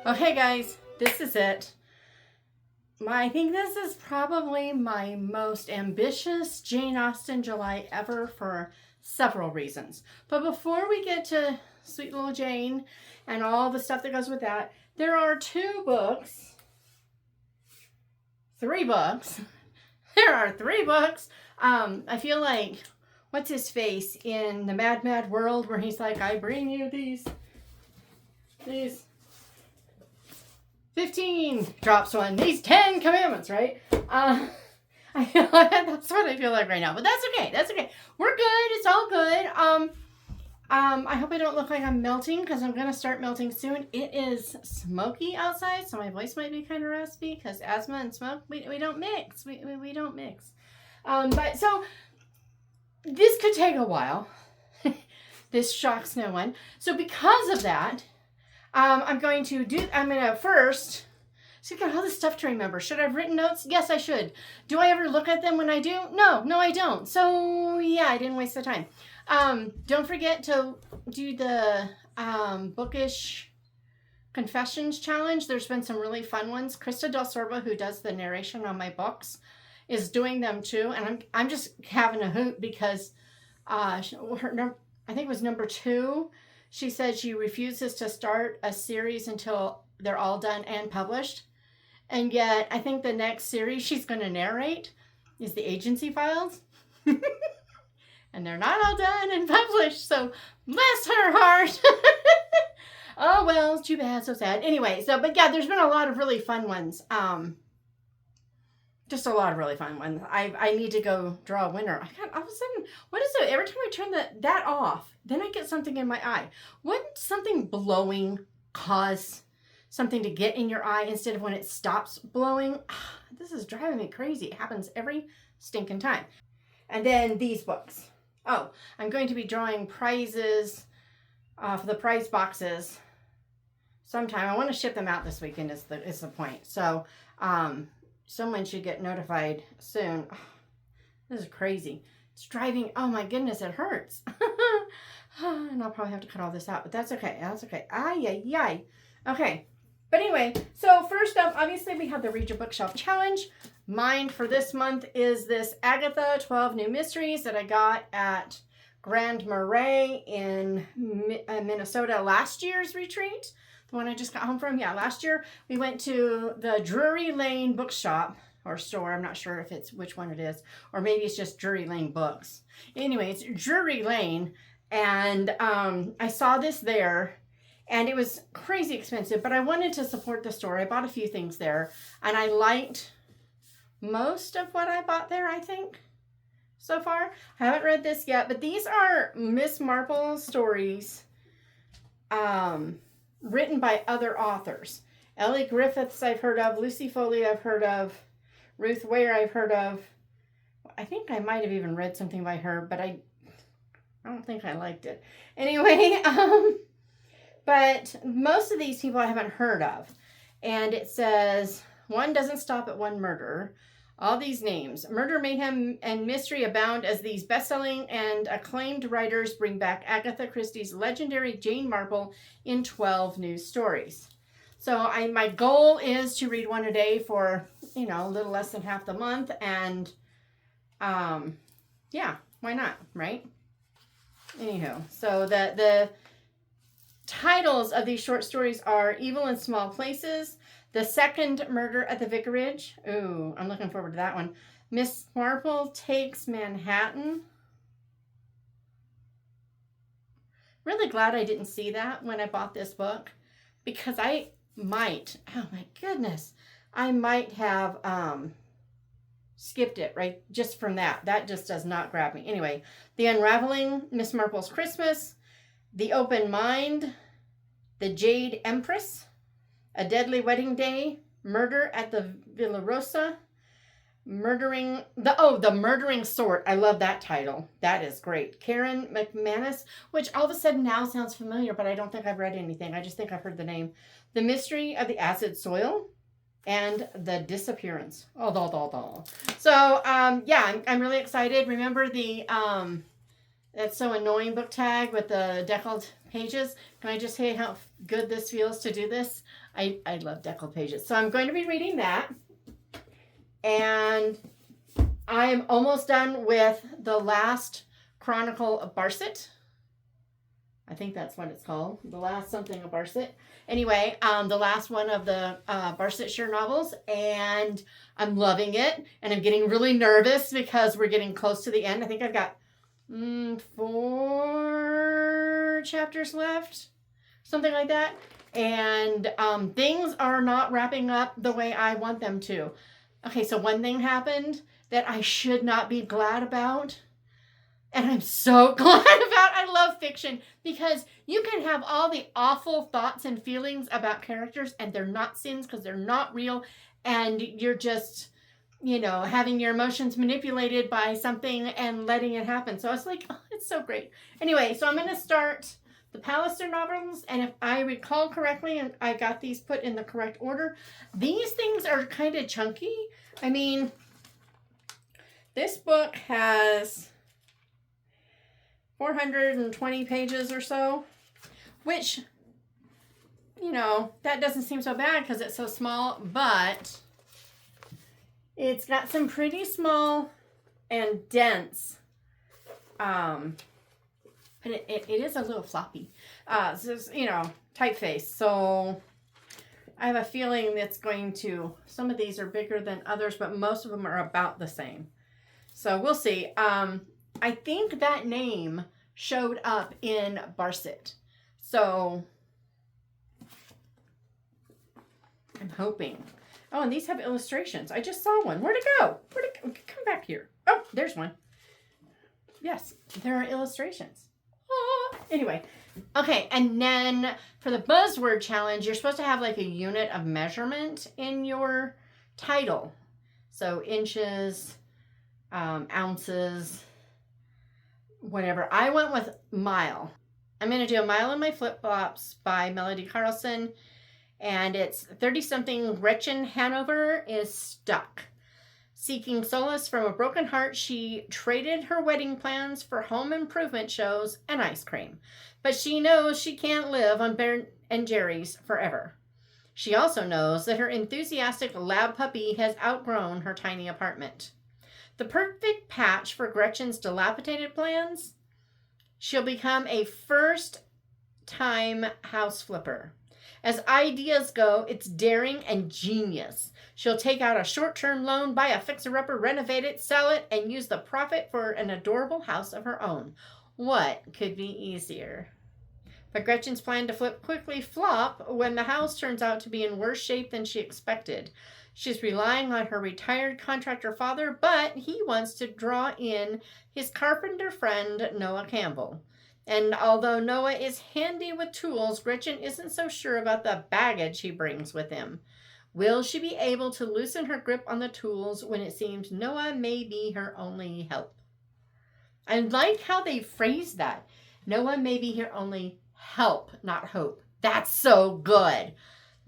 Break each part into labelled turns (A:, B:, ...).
A: Okay, guys, this is it. I think this is probably my most ambitious Jane Austen July ever for several reasons. But before we get to Sweet Little Jane and all the stuff that goes with that, there are three books. There are three books. I feel like, what's his face in the Mad Mad World where he's like, I bring you these 15 drops one, these 10 commandments, right? I feel like that's what I feel like right now, but that's okay. That's okay. We're good. It's all good. I hope I don't look like I'm melting because I'm going to start melting soon. It is smoky outside, so my voice might be kind of raspy because asthma and smoke, we don't mix. We don't mix. But so this could take a while. This shocks no one. So because of that, I'm going to first, so you've got all this stuff to remember. Should I have written notes? Yes, I should. Do I ever look at them when I do? No, I don't. So yeah, I didn't waste the time. Don't forget to do the Bookish Confessions Challenge. There's been some really fun ones. Krista Del Sorbo, who does the narration on my books, is doing them too. And I'm just having a hoot because I think it was number 2. She said she refuses to start a series until they're all done and published. And yet, I think the next series she's going to narrate is the Agency Files. And they're not all done and published, so bless her heart. Oh, well, too bad, so sad. Anyway, but yeah, there's been a lot of really fun ones. Just a lot of really fun ones. I need to go draw a winner. All of a sudden, what is it? Every time I turn that off, then I get something in my eye. Wouldn't something blowing cause something to get in your eye instead of when it stops blowing? This is driving me crazy. It happens every stinking time. And then these books. Oh, I'm going to be drawing prizes for the prize boxes sometime. I want to ship them out this weekend is the point. So, someone should get notified soon. Oh, this is crazy. It's driving. Oh my goodness, it hurts. And I'll probably have to cut all this out, but that's okay. That's okay. Ay. Okay. But anyway, so first up, obviously we have the Read Your Bookshelf Challenge. Mine for this month is this Agatha 12 New Mysteries that I got at Grand Marais in Minnesota last year's retreat. The one I just got home from. Yeah, last year we went to the Drury Lane bookshop or store. I'm not sure if it's which one it is, or maybe it's just Drury Lane Books. Anyway, it's Drury Lane, and I saw this there, and it was crazy expensive, but I wanted to support the store. I bought a few things there, and I liked most of what I bought there, I think, so far. I haven't read this yet, but these are Miss Marple stories written by other authors. Ellie Griffiths I've heard of, Lucy Foley I've heard of, Ruth Ware I've heard of. I think I might have even read something by her, but I don't think I liked it. Anyway, but most of these people I haven't heard of. And it says, one doesn't stop at one murder. All these names. Murder, mayhem, and mystery abound as these best-selling and acclaimed writers bring back Agatha Christie's legendary Jane Marple in 12 new stories. So my goal is to read one a day for, a little less than half the month. And, yeah, why not, right? Anywho, so the titles of these short stories are Evil in Small Places, The Second Murder at the Vicarage. Ooh, I'm looking forward to that one. Miss Marple Takes Manhattan. Really glad I didn't see that when I bought this book, because I might have skipped it right just from that. That just does not grab me. Anyway, The Unraveling, Miss Marple's Christmas, The Open Mind, The Jade Empress, A Deadly Wedding Day, Murder at the Villa Rosa, The Murdering Sort. I love that title. That is great. Karen McManus, which all of a sudden now sounds familiar, but I don't think I've read anything. I just think I've heard the name. The Mystery of the Acid Soil, and The Disappearance. So, yeah, I'm really excited. Remember the That's so annoying book tag with the deckled pages. Can I just say how good this feels to do this? I love deckled pages. So I'm going to be reading that. And I am almost done with the last Chronicle of Barset. I think that's what it's called. The last something of Barset. Anyway, the last one of the Barsetshire novels. And I'm loving it. And I'm getting really nervous because we're getting close to the end. I think I've got 4 chapters left, something like that, and things are not wrapping up the way I want them to. Okay, so one thing happened that I should not be glad about, and I'm so glad about. I love fiction because you can have all the awful thoughts and feelings about characters and they're not sins because they're not real, and you're just, you know, having your emotions manipulated by something and letting it happen. So I was like, oh, it's so great. Anyway, so I'm going to start the Palliser novels. And if I recall correctly, and I got these put in the correct order, these things are kind of chunky. I mean, this book has 420 pages or so, which, you know, that doesn't seem so bad because it's so small, but it's got some pretty small and dense, but it is a little floppy, so, you know, typeface. So I have a feeling it's going to, some of these are bigger than others, but most of them are about the same. So we'll see. I think that name showed up in Barset. So I'm hoping. Oh, and these have illustrations. I just saw one. Where'd it go? Where'd it go? Come back here. Oh, there's one. Yes, there are illustrations. Oh. Anyway, okay, and then for the buzzword challenge, you're supposed to have like a unit of measurement in your title. So inches, ounces, whatever. I went with mile. I'm going to do A Mile in My Flip-Flops by Melody Carlson. And it's 30-something Gretchen Hanover is stuck. Seeking solace from a broken heart, she traded her wedding plans for home improvement shows and ice cream. But she knows she can't live on Ben and Jerry's forever. She also knows that her enthusiastic lab puppy has outgrown her tiny apartment. The perfect patch for Gretchen's dilapidated plans? She'll become a first-time house flipper. As ideas go, it's daring and genius. She'll take out a short-term loan, buy a fixer-upper, renovate it, sell it, and use the profit for an adorable house of her own. What could be easier? But Gretchen's plan to flip quickly flop when the house turns out to be in worse shape than she expected. She's relying on her retired contractor father, but he wants to draw in his carpenter friend, Noah Campbell. And although Noah is handy with tools, Gretchen isn't so sure about the baggage he brings with him. Will she be able to loosen her grip on the tools when it seems Noah may be her only help? I like how they phrased that. Noah may be her only help, not hope. That's so good.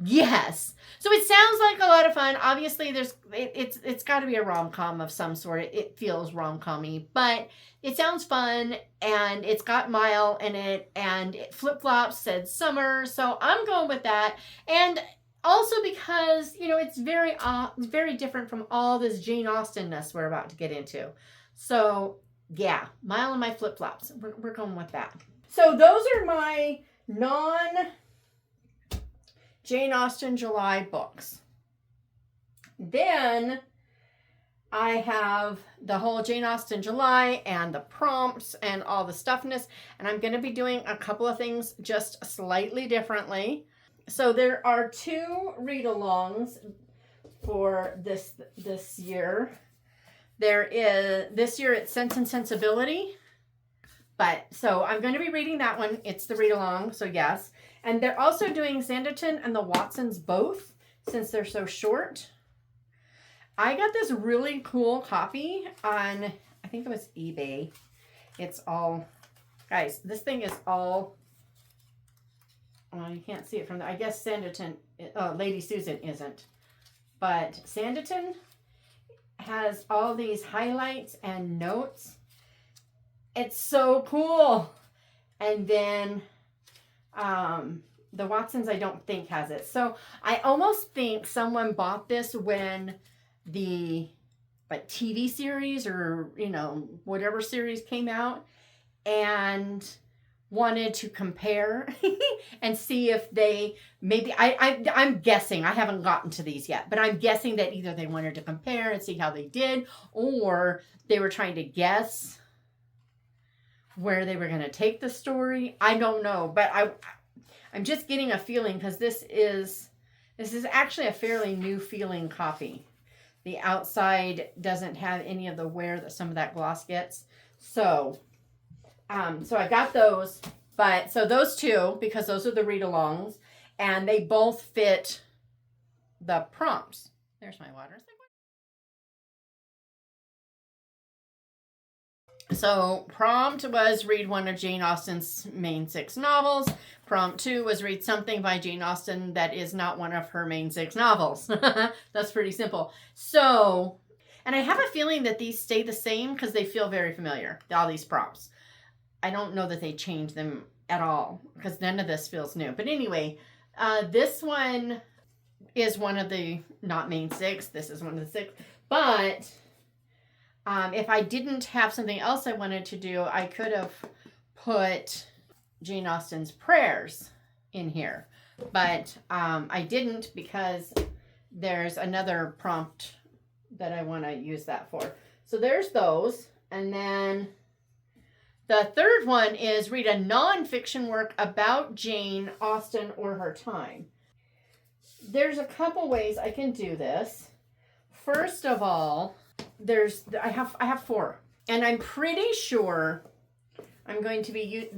A: Yes. So it sounds like a lot of fun. Obviously, it's got to be a rom-com of some sort. It feels rom-com-y, but it sounds fun, and it's got Mile in it, and it flip-flops said summer, so I'm going with that. And also because, you know, it's very different from all this Jane Austen-ness we're about to get into. So yeah, Mile in My Flip-Flops. We're going with that. So those are my Jane Austen July books. Then I have the whole Jane Austen July and the prompts and all the stuffness, and I'm going to be doing a couple of things just slightly differently. So there are 2 read-alongs for this year. This year it's Sense and Sensibility. But so I'm going to be reading that one. It's the read-along, so yes. And they're also doing Sanditon and the Watsons both, since they're so short. I got this really cool copy on, I think it was eBay. It's all, guys, this thing is all, well, you can't see it from there. I guess Sanditon, Lady Susan isn't. But Sanditon has all these highlights and notes. It's so cool. And then the Watsons, I don't think has it. So I almost think someone bought this when the like TV series or, you know, whatever series came out and wanted to compare and see if they maybe I'm guessing, I haven't gotten to these yet, but I'm guessing that either they wanted to compare and see how they did, or they were trying to guess where they were going to take the story. I don't know, but I'm just getting a feeling, because this is actually a fairly new feeling coffee. The outside doesn't have any of the wear that some of that gloss gets. So I got those, but so those two, because those are the read-alongs, and they both fit the prompts. There's my water. So prompt was read one of Jane Austen's main 6 novels. Prompt 2 was read something by Jane Austen that is not one of her main 6 novels. That's pretty simple. So, and I have a feeling that these stay the same because they feel very familiar, all these prompts. I don't know that they change them at all because none of this feels new. But anyway, this one is one of the not main 6. This is one of the 6. But if I didn't have something else I wanted to do, I could have put Jane Austen's prayers in here. But I didn't because there's another prompt that I want to use that for. So there's those. And then the third one is read a nonfiction work about Jane Austen or her time. There's a couple ways I can do this. First of all, I have 4, and I'm pretty sure I'm going to be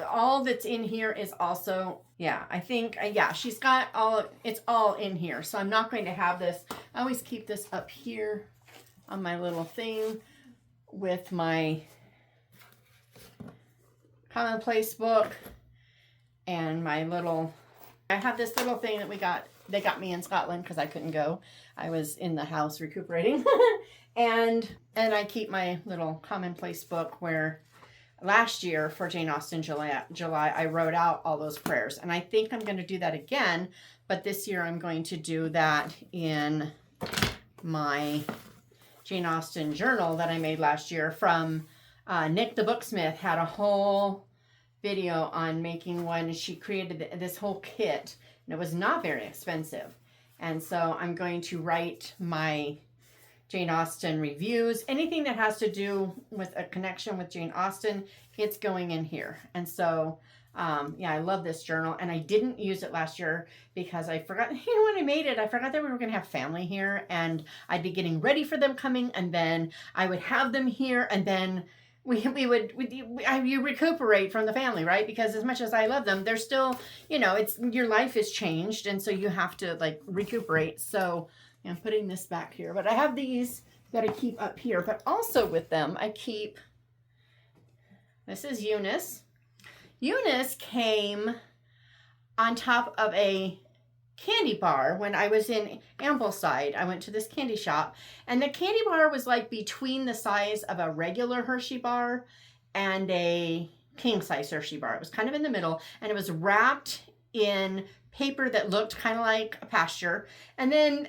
A: all that's in here is also, yeah, I think, yeah, she's got it's all in here. So I'm not going to have this. I always keep this up here on my little thing with my commonplace book and my little, I have this little thing that they got me in Scotland because I couldn't go. I was in the house recuperating. and I keep my little commonplace book where last year for Jane Austen July I wrote out all those prayers. And I think I'm going to do that again, but this year I'm going to do that in my Jane Austen journal that I made last year from Nick the Booksmith. Had a whole video on making one. She created this whole kit, and it was not very expensive. And so I'm going to write my Jane Austen reviews. Anything that has to do with a connection with Jane Austen, it's going in here. And so, yeah, I love this journal. And I didn't use it last year because I forgot, you know, when I made it, I forgot that we were going to have family here. And I'd be getting ready for them coming. And then I would have them here. And then you recuperate from the family, right? Because as much as I love them, they're still, you know, it's, your life has changed. And so you have to like recuperate. So I'm putting this back here, but I have these that I keep up here, but also with them, I keep, this is Eunice. Eunice came on top of a candy bar when I was in Ambleside. I went to this candy shop, and the candy bar was like between the size of a regular Hershey bar and a king size Hershey bar. It was kind of in the middle, and it was wrapped in paper that looked kind of like a pasture. And then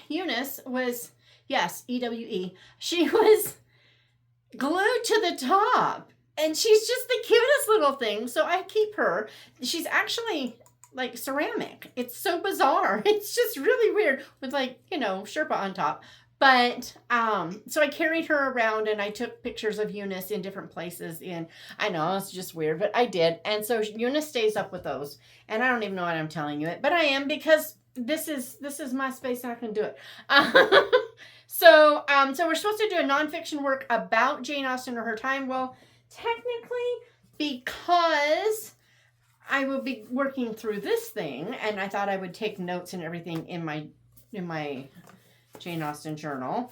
A: Eunice was, yes, EWE, she was glued to the top, and she's just the cutest little thing. So I keep her. She's actually like ceramic. It's so bizarre. It's just really weird with like, you know, Sherpa on top. But so I carried her around, and I took pictures of Eunice in different places. I know it's just weird, but I did. And so Eunice stays up with those. And I don't even know what I'm telling you it, but I am, because this is my space and I can do it. So we're supposed to do a nonfiction work about Jane Austen or her time. Well, technically, because I will be working through this thing, and I thought I would take notes and everything in my Jane Austen journal.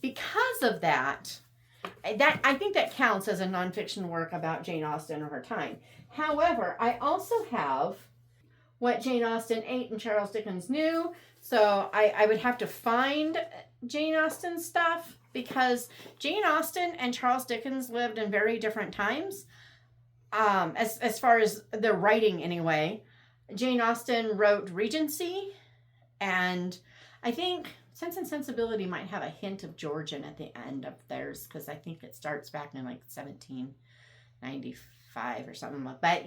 A: Because of that I think that counts as a nonfiction work about Jane Austen or her time. However, I also have What Jane Austen Ate and Charles Dickens Knew. So I would have to find Jane Austen stuff because Jane Austen and Charles Dickens lived in very different times, as far as their writing anyway. Jane Austen wrote Regency, and I think Sense and Sensibility might have a hint of Georgian at the end of theirs, because I think it starts back in like 1795 or something. But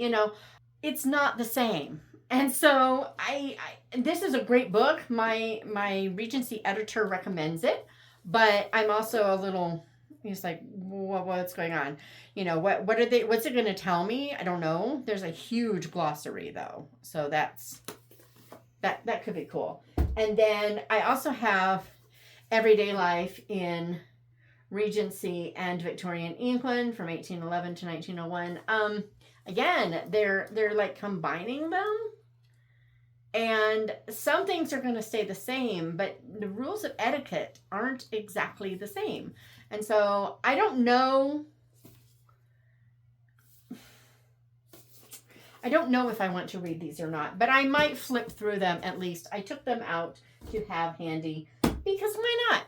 A: it's not the same. And so I this is a great book. My Regency editor recommends it, but I'm also a little, he's like, what's going on? What are they, what's it going to tell me? I don't know. There's a huge glossary though. So that could be cool. And then I also have Everyday Life in Regency and Victorian England from 1811 to 1901. Again, they're like combining them, and some things are going to stay the same, but the rules of etiquette aren't exactly the same. And so I don't know if I want to read these or not, but I might flip through them at least. I took them out to have handy because why not?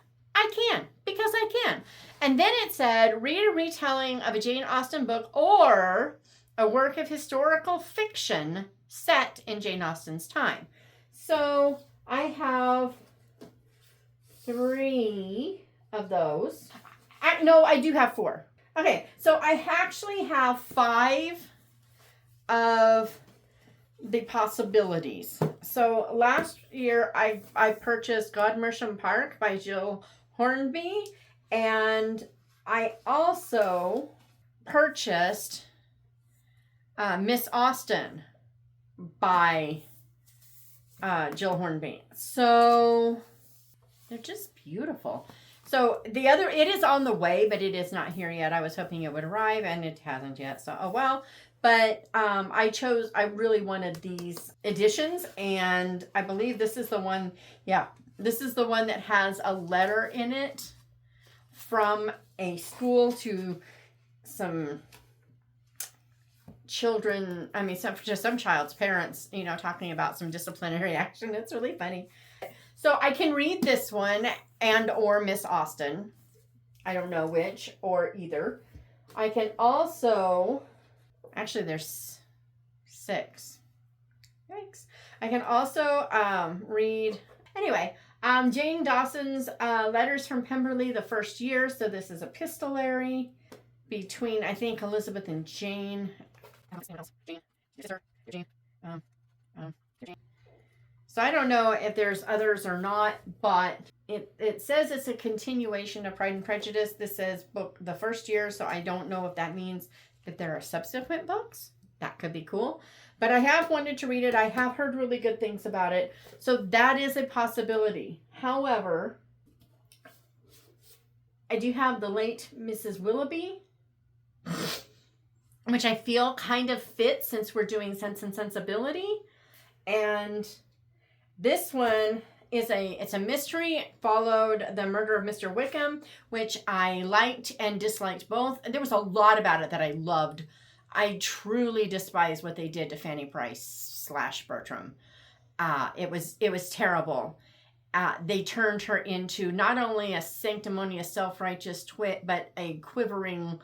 A: Because I can. And then it said, read a retelling of a Jane Austen book or a work of historical fiction set in Jane Austen's time. So I have 3 of those. I do have 4. Okay, so I actually have 5 of the possibilities. So last year I purchased Godmersham Park by Jill Hornby, and I also purchased Miss Austen by Jill Hornby. So they're just beautiful. So it is on the way, but it is not here yet. I was hoping it would arrive, and it hasn't yet. So, oh well. But I really wanted these editions, and I believe this is the one. Yeah, this is the one that has a letter in it from a school to some children. I mean, some child's parents, talking about some disciplinary action. It's really funny. So I can read this one or Miss Austen. I don't know which or either. I can also, actually there's 6. Yikes. I can also read, anyway, Jane Dawson's Letters from Pemberley, the First Year. So this is epistolary between, I think, Elizabeth and Jane. Jane. So I don't know if there's others or not, but it says it's a continuation of Pride and Prejudice. This says book the first year, so I don't know if that means that there are subsequent books. That could be cool. But I have wanted to read it. I have heard really good things about it. So that is a possibility. However, I do have the late Mrs. Willoughby, which I feel kind of fits since we're doing Sense and Sensibility. And this one is it's a mystery. It followed the murder of Mr. Wickham, which I liked and disliked both. There was a lot about it that I loved. I truly despise what they did to Fanny Price / Bertram. It was terrible. They turned her into not only a sanctimonious, self-righteous twit, but a quivering,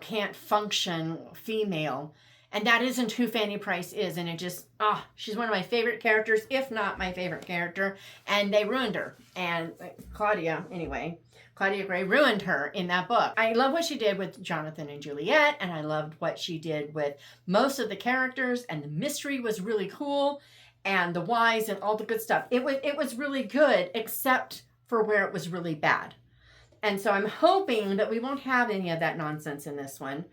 A: can't function female. And that isn't who Fanny Price is. And it just, she's one of my favorite characters, if not my favorite character. And they ruined her. And Claudia Gray ruined her in that book. I love what she did with Jonathan and Juliet. And I loved what she did with most of the characters. And the mystery was really cool. And the whys and all the good stuff. It was really good, except for where it was really bad. And so I'm hoping that we won't have any of that nonsense in this one.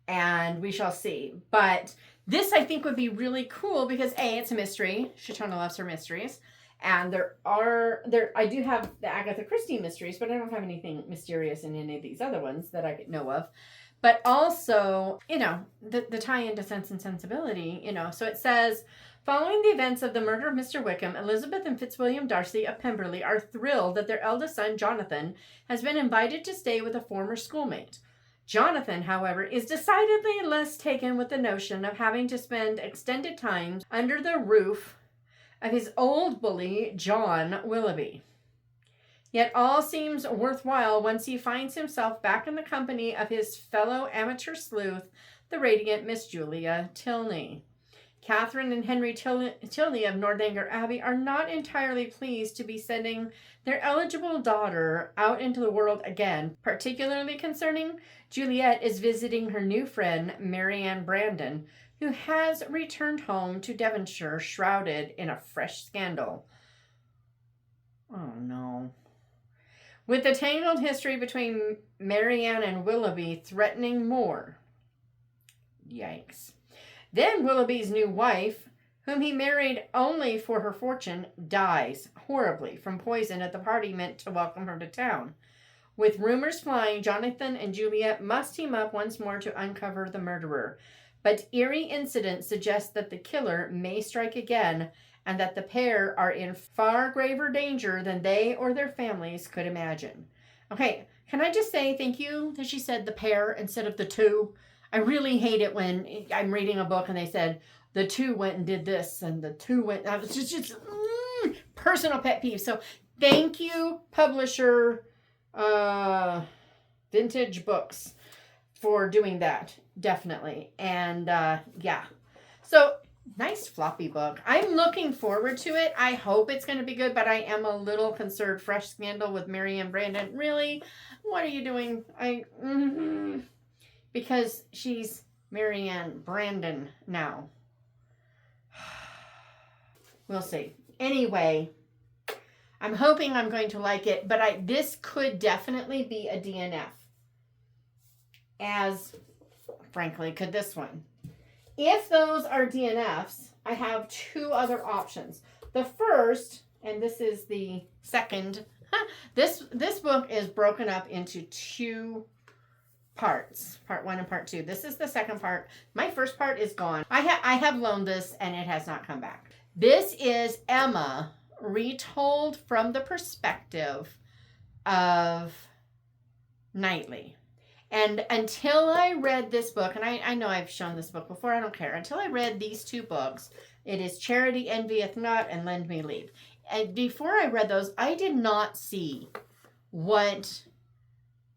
A: And we shall see. But this, I think, would be really cool because A, it's a mystery. Shatona loves her mysteries. And I do have the Agatha Christie mysteries, but I don't have anything mysterious in any of these other ones that I know of. But also, the tie into Sense and Sensibility, So it says, following the events of the murder of Mr. Wickham, Elizabeth and Fitzwilliam Darcy of Pemberley are thrilled that their eldest son, Jonathan, has been invited to stay with a former schoolmate. Jonathan, however, is decidedly less taken with the notion of having to spend extended time under the roof of his old bully, John Willoughby. Yet all seems worthwhile once he finds himself back in the company of his fellow amateur sleuth, the radiant Miss Julia Tilney. Catherine and Henry Tilney of Northanger Abbey are not entirely pleased to be sending their eligible daughter out into the world again. Particularly concerning, Juliet is visiting her new friend, Marianne Brandon, who has returned home to Devonshire shrouded in a fresh scandal. Oh no. With the tangled history between Marianne and Willoughby threatening more. Yikes. Then Willoughby's new wife, whom he married only for her fortune, dies horribly from poison at the party meant to welcome her to town. With rumors flying, Jonathan and Juliet must team up once more to uncover the murderer. But eerie incidents suggest that the killer may strike again and that the pair are in far graver danger than they or their families could imagine. Okay, can I just say thank you that she said the pair instead of the two? I really hate it when I'm reading a book and they said the two went and did this and the two went. I was just personal pet peeve. So thank you, publisher, Vintage Books, for doing that. Definitely. And yeah. So nice floppy book. I'm looking forward to it. I hope it's going to be good, but I am a little concerned. Fresh scandal with Marianne Brandon. Really? What are you doing? Because she's Marianne Brandon now. We'll see. Anyway, I'm hoping I'm going to like it, but this could definitely be a DNF. As, frankly, could this one. If those are DNFs, I have two other options. The first, and this is the second, this book is broken up into two parts, part 1 and part 2. This is the second part. My first part is gone. I have loaned this and it has not come back. This is Emma retold from the perspective of Knightley. And until I read this book, and I know I've shown this book before, I don't care. Until I read these two books, it is Charity Envieth Not and Lend Me Leave. And before I read those, I did not see what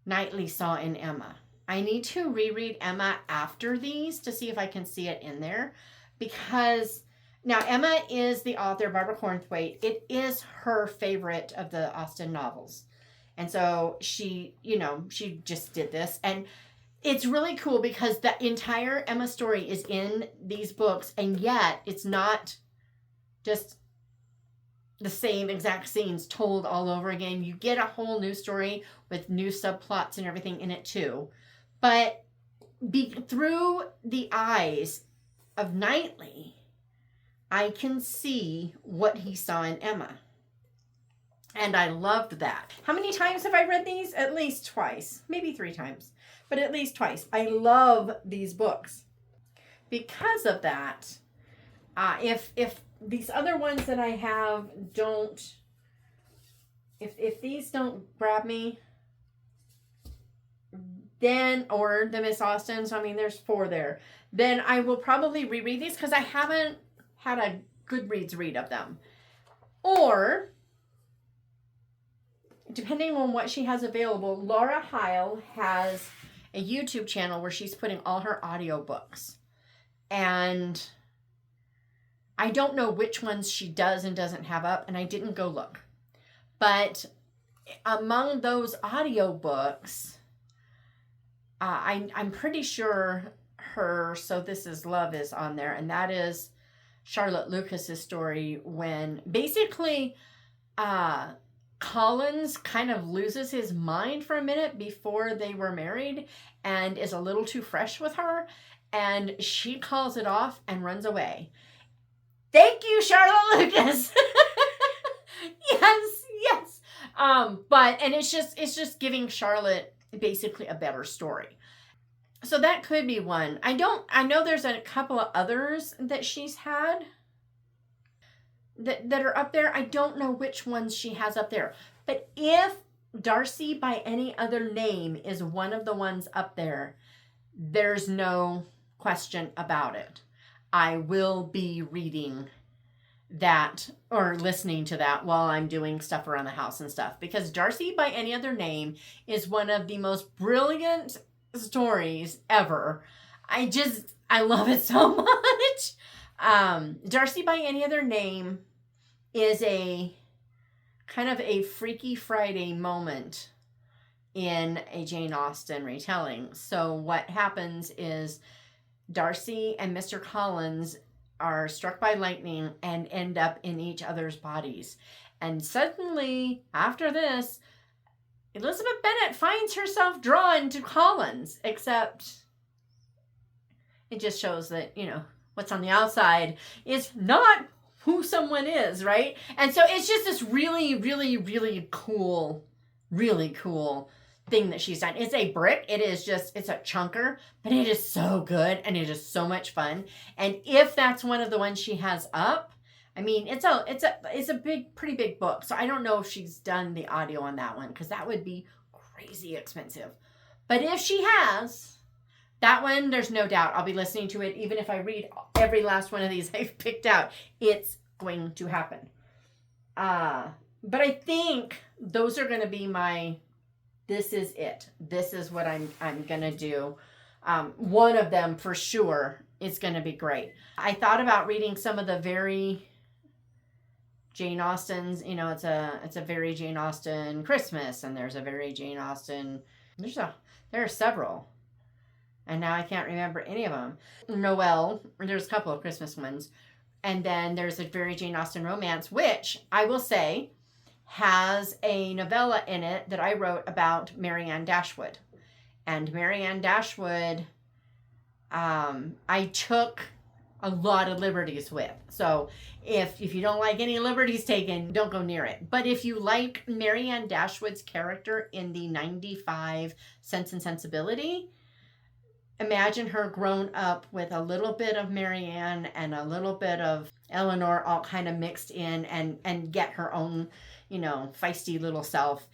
A: Knightley saw in Emma. I need to reread Emma after these to see if I can see it in there. Because now Emma is the author, Barbara Cornthwaite. It is her favorite of the Austen novels. And so she just did this. And it's really cool because the entire Emma story is in these books. And yet it's not just the same exact scenes told all over again. You get a whole new story with new subplots and everything in it too. But through the eyes of Knightley, I can see what he saw in Emma. And I loved that. How many times have I read these? At least twice. Maybe 3 times. But at least twice. I love these books. Because of that, if these other ones that I have don't, if these don't grab me, then, or the Miss Austen, so I mean there's 4 there, then I will probably reread these because I haven't had a Goodreads read of them. Or, depending on what she has available, Laura Heil has a YouTube channel where she's putting all her audiobooks. And I don't know which ones she does and doesn't have up, and I didn't go look. But among those audiobooks, I'm pretty sure her So This Is Love is on there, and that is Charlotte Lucas's story when basically Collins kind of loses his mind for a minute before they were married and is a little too fresh with her, and she calls it off and runs away. Thank you, Charlotte Lucas. Yes. And it's just giving Charlotte basically a better story. So that could be one. I know there's a couple of others that she's had that are up there. I don't know which ones she has up there. But if Darcy by any other name is one of the ones up there, there's no question about it. I will be reading that or listening to that while I'm doing stuff around the house and stuff, because Darcy by Any Other Name is one of the most brilliant stories ever. I love it so much. Darcy by Any Other Name is a kind of a Freaky Friday moment in a Jane Austen retelling. So what happens is Darcy and Mr. Collins are struck by lightning and end up in each other's bodies. And suddenly, after this, Elizabeth Bennet finds herself drawn to Collins, except it just shows that, what's on the outside is not who someone is, right? And so it's just this really, really, really cool thing that she's done. It's a brick. It's a chunker, but it is so good and it is so much fun. And if that's one of the ones she has up, I mean, it's a pretty big book. So I don't know if she's done the audio on that one, because that would be crazy expensive. But if she has, that one, there's no doubt I'll be listening to it. Even if I read every last one of these I've picked out, it's going to happen. But I think those are going to be this is it. This is what I'm going to do. One of them for sure is going to be great. I thought about reading some of the very Jane Austen's, it's a very Jane Austen Christmas, and there's a very Jane Austen, there are several. And now I can't remember any of them. Noel, there's a couple of Christmas ones. And then there's a very Jane Austen romance, which I will say has a novella in it that I wrote about Marianne Dashwood. And Marianne Dashwood, I took a lot of liberties with. So if you don't like any liberties taken, don't go near it. But if you like Marianne Dashwood's character in the 95 Sense and Sensibility, imagine her grown up with a little bit of Marianne and a little bit of Eleanor all kind of mixed in, and get her own, feisty little self.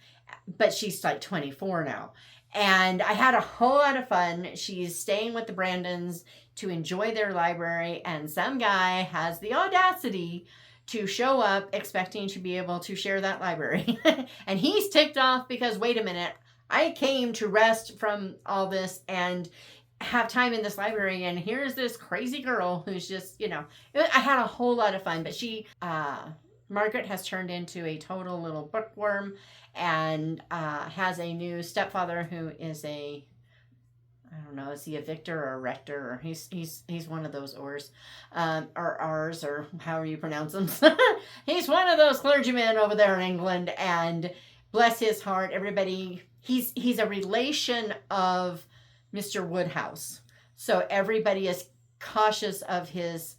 A: But she's like 24 now. And I had a whole lot of fun. She's staying with the Brandons to enjoy their library, and some guy has the audacity to show up expecting to be able to share that library. And he's ticked off because, wait a minute, I came to rest from all this and have time in this library, and here's this crazy girl who's just, I had a whole lot of fun. But Margaret has turned into a total little bookworm, and has a new stepfather who is I don't know, is he a victor or a rector, or he's one of those ors, or R's, or however you pronounce them. He's one of those clergymen over there in England, and bless his heart, everybody, he's a relation of Mr. Woodhouse. So everybody is cautious of his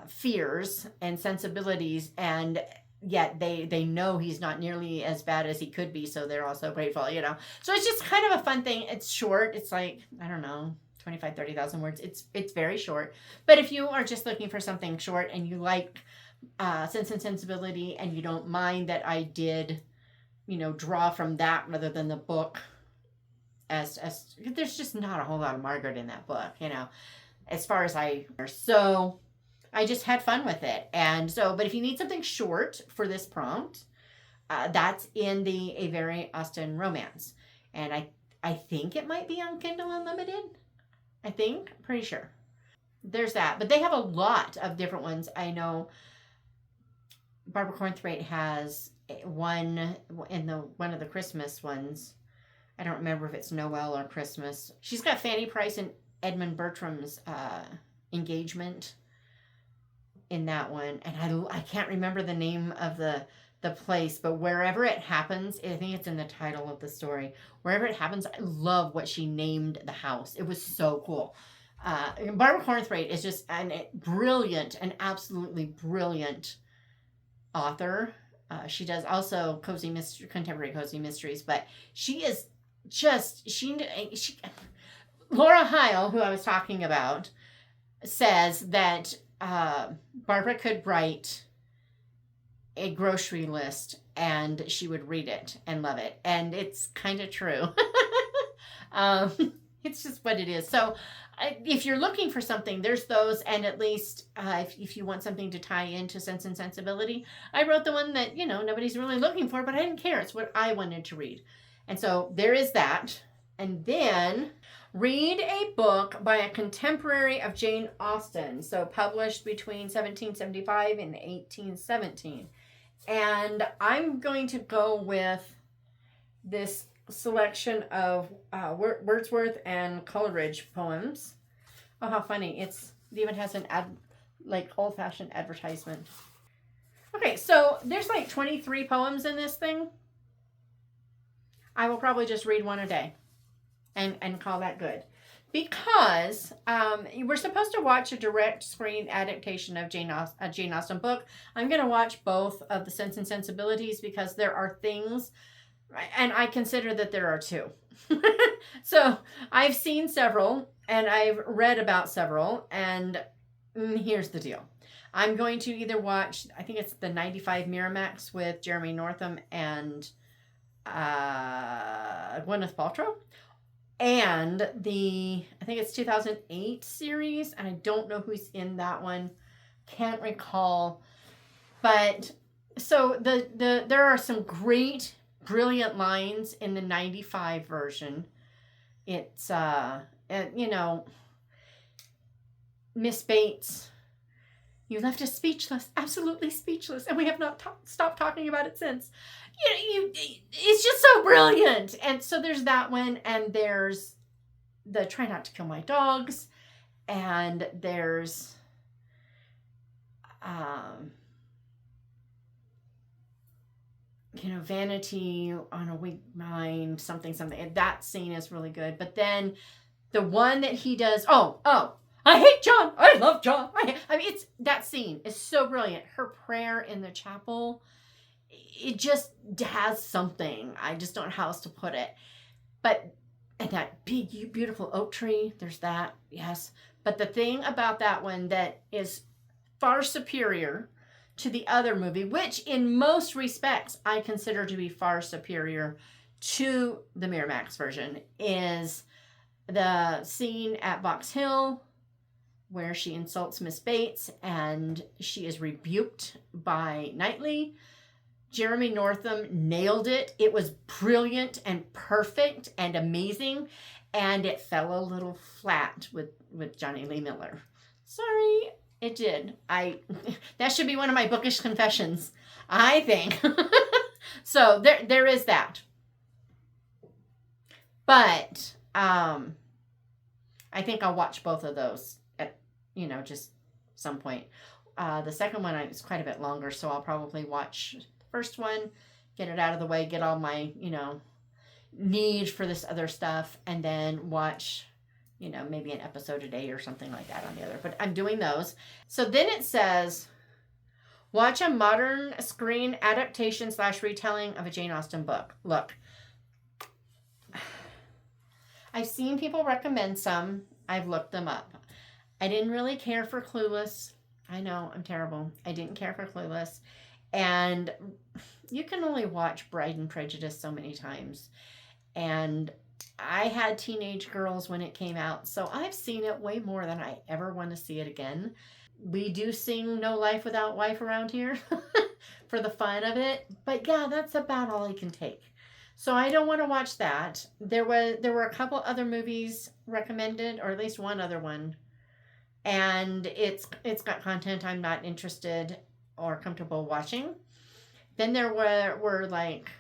A: fears and sensibilities, and yet they know he's not nearly as bad as he could be, so they're also grateful, So it's just kind of a fun thing. It's short. It's like, I don't know, 30,000 words. It's very short. But if you are just looking for something short and you like Sense and Sensibility, and you don't mind that I did, draw from that rather than the book, as there's just not a whole lot of Margaret in that book, as far as so I just had fun with it. And so, but if you need something short for this prompt, that's in the A Very Austen Romance. And I think it might be on Kindle Unlimited. Pretty sure. There's that. But they have a lot of different ones. I know Barbara Cornthwaite has one in one of the Christmas ones. I don't remember if it's Noel or Christmas. She's got Fanny Price and Edmund Bertram's engagement in that one. And I can't remember the name of the place, but wherever it happens, I think it's in the title of the story. Wherever it happens, I love what she named the house. It was so cool. Barbara Cornthwaite is just an absolutely brilliant author. She does also contemporary cozy mysteries, but she is just, Laura Heil, who I was talking about, says that Barbara could write a grocery list and she would read it and love it. And it's kind of true. It's just what it is. So if you're looking for something, there's those. And at least if you want something to tie into Sense and Sensibility, I wrote the one that, nobody's really looking for, but I didn't care. It's what I wanted to read. And so there is that. And then read a book by a contemporary of Jane Austen. So published between 1775 and 1817. And I'm going to go with this selection of Wordsworth and Coleridge poems. Oh, how funny. It even has an old-fashioned advertisement. Okay, so there's like 23 poems in this thing. I will probably just read one a day and call that good. Because we're supposed to watch a direct screen adaptation of a Jane Austen book. I'm going to watch both of the Sense and Sensibilities because there are things, and I consider that there are two. So I've seen several and I've read about several, and here's the deal. I'm going to either watch, I think it's the 95 Miramax with Jeremy Northam and Gwyneth Paltrow, and I think it's 2008 series, and I don't know who's in that one. Can't recall. But so there are some great, brilliant lines in the 95 version. It's Miss Bates, you left us speechless, absolutely speechless, and we have not stopped talking about it since. It's just so brilliant. And so there's that one, and there's the Try Not to Kill My Dogs, and there's Vanity on a Weak Mind, something. And that scene is really good. But then the one that he does, I hate John, I love John. It's that scene is so brilliant. Her prayer in the chapel, it just has something. I just don't know how else to put it. But and that big, beautiful oak tree, there's that, yes. But the thing about that one that is far superior to the other movie, which in most respects I consider to be far superior to the Miramax version, is the scene at Box Hill where she insults Miss Bates and she is rebuked by Knightley. Jeremy Northam nailed it. It was brilliant and perfect and amazing, and it fell a little flat with Johnny Lee Miller. Sorry, it did. That should be one of my bookish confessions, I think. So there is that. But I think I'll watch both of those at just some point. The second one is quite a bit longer, so I'll probably watch first one, get it out of the way, get all my, need for this other stuff, and then watch, maybe an episode a day or something like that on the other. But I'm doing those. So then it says, watch a modern screen adaptation / retelling of a Jane Austen book. Look, I've seen people recommend some. I've looked them up. I didn't really care for Clueless. I know, I'm terrible. I didn't care for Clueless. And you can only watch Bride and Prejudice so many times. And I had teenage girls when it came out, so I've seen it way more than I ever want to see it again. We do sing No Life Without Wife around here for the fun of it. But yeah, that's about all I can take. So I don't want to watch that. There were a couple other movies recommended, or at least one other one. And it's got content I'm not interested or comfortable watching. Then there were like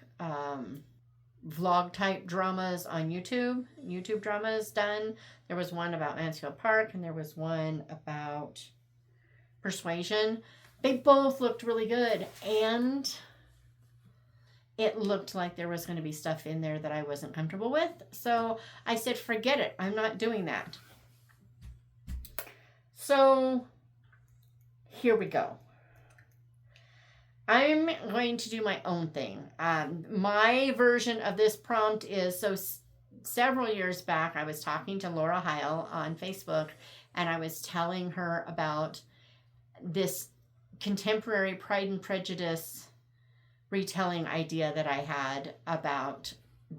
A: vlog type dramas on YouTube dramas done. There was one about Mansfield Park, and there was one about Persuasion. They both looked really good, and it looked like there was going to be stuff in there that I wasn't comfortable with. So I said, forget it. I'm not doing that. So here we go. I'm going to do my own thing. My version of this prompt is, several years back, I was talking to Laura Heil on Facebook, and I was telling her about this contemporary Pride and Prejudice retelling idea that I had about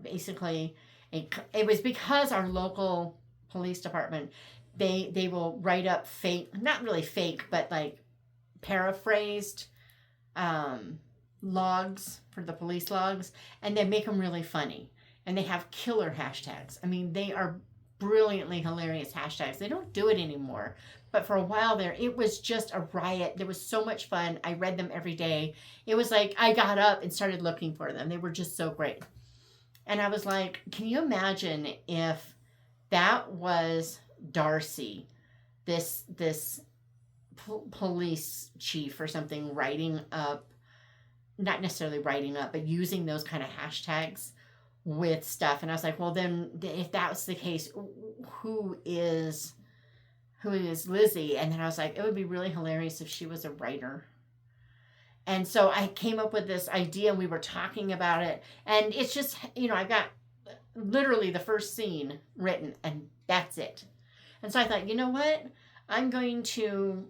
A: basically It was because our local police department, they will write up fake, not really fake, but like paraphrased logs for the police logs, and they make them really funny. And they have killer hashtags. I mean, they are brilliantly hilarious hashtags. They don't do it anymore. But for a while there, it was just a riot. There was so much fun. I read them every day. It was like I got up and started looking for them. They were just so great. And I was like, can you imagine if that was Darcy, this police chief or something, writing up, not necessarily writing up, but using those kind of hashtags with stuff. And I was like, well, then if that was the case, who is Lizzie? And then I was like, it would be really hilarious if she was a writer. And so I came up with this idea, and we were talking about it. And it's just, I've got literally the first scene written, and that's it. And so I thought, you know what? I'm going to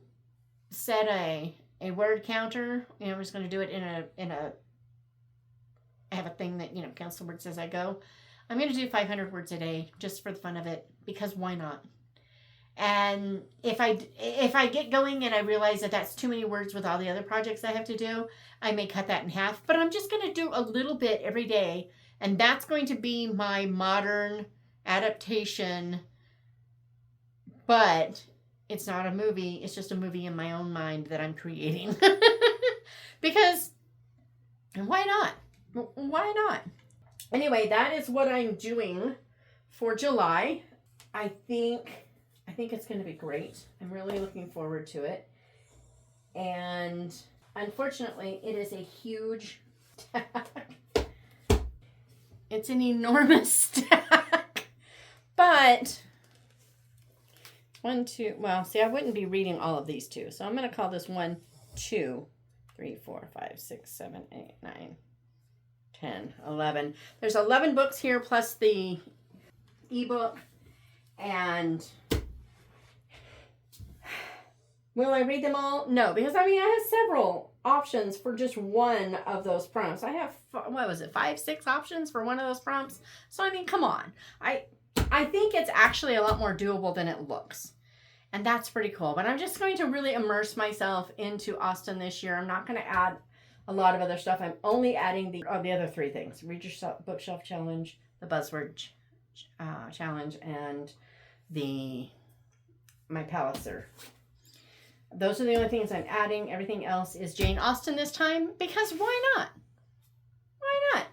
A: set a word counter. I'm just going to do it in a I have a thing that, counts the words as I go. I'm going to do 500 words a day just for the fun of it, because why not? And if I get going and I realize that that's too many words with all the other projects I have to do, I may cut that in half. But I'm just going to do a little bit every day, and that's going to be my modern adaptation. But it's not a movie. It's just a movie in my own mind that I'm creating. Because why not? Why not? Anyway, that is what I'm doing for July. I think it's going to be great. I'm really looking forward to it. And unfortunately, it is a huge stack. It's an enormous stack. But I wouldn't be reading all of these two. So I'm going to call this 1, 2, 3, 4, 5, 6, 7, 8, 9, 10, 11. There's 11 books here plus the ebook. And will I read them all? No, because I have several options for just one of those prompts. I have, 5, 6 options for one of those prompts. So come on. I think it's actually a lot more doable than it looks. And that's pretty cool. But I'm just going to really immerse myself into Austen this year. I'm not going to add a lot of other stuff. I'm only adding the other 3 things. Read Your Bookshelf Challenge, the Buzzword Challenge, and my Palliser. Those are the only things I'm adding. Everything else is Jane Austen this time, because why not? Why not?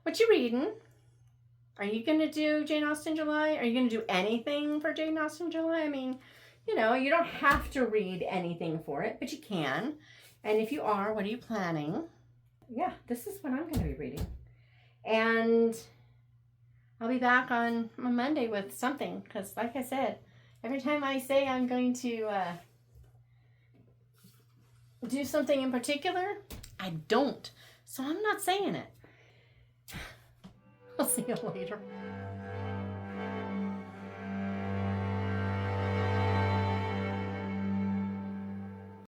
A: What you reading? Are you going to do Jane Austen July? Are you going to do anything for Jane Austen July? You don't have to read anything for it, but you can. And if you are, what are you planning? Yeah, this is what I'm going to be reading. And I'll be back on Monday with something, because like I said, every time I say I'm going to do something in particular, I don't. So I'm not saying it. I'll see you later.